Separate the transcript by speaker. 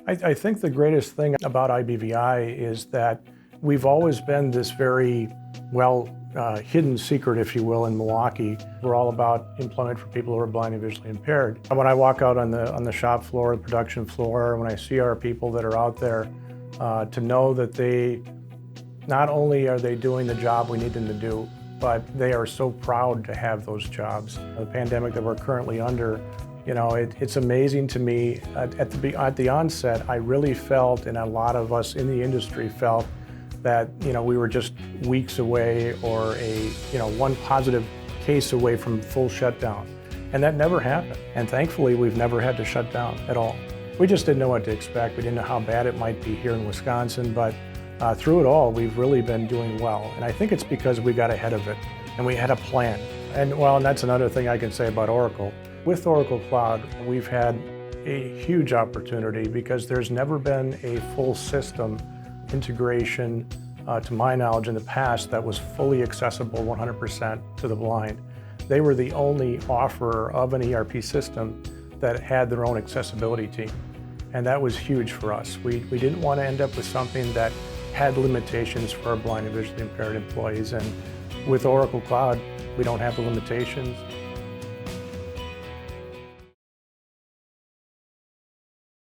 Speaker 1: I think the greatest thing about IBVI is that we've always been this very hidden secret, if you will, in Milwaukee. We're all about employment for people who are blind and visually impaired. And when I walk out on the shop floor, the production floor, when I see our people that are out there, to know that they, not only are they doing the job we need them to do, but they are so proud to have those jobs. The pandemic that we're currently under, it's amazing to me. At the onset, I really felt, and a lot of us in the industry felt, that we were just weeks away or one positive case away from full shutdown. And that never happened. And thankfully, we've never had to shut down at all. We just didn't know what to expect. We didn't know how bad it might be here in Wisconsin, but through it all, we've really been doing well. And I think it's because we got ahead of it and we had a plan. And that's another thing I can say about Oracle. With Oracle Cloud, we've had a huge opportunity because there's never been a full system integration, to my knowledge, in the past that was fully accessible 100% to the blind. They were the only offerer of an ERP system that had their own accessibility team. And that was huge for us. We didn't want to end up with something that had limitations for our blind and visually impaired employees. And with Oracle Cloud, we don't have the limitations.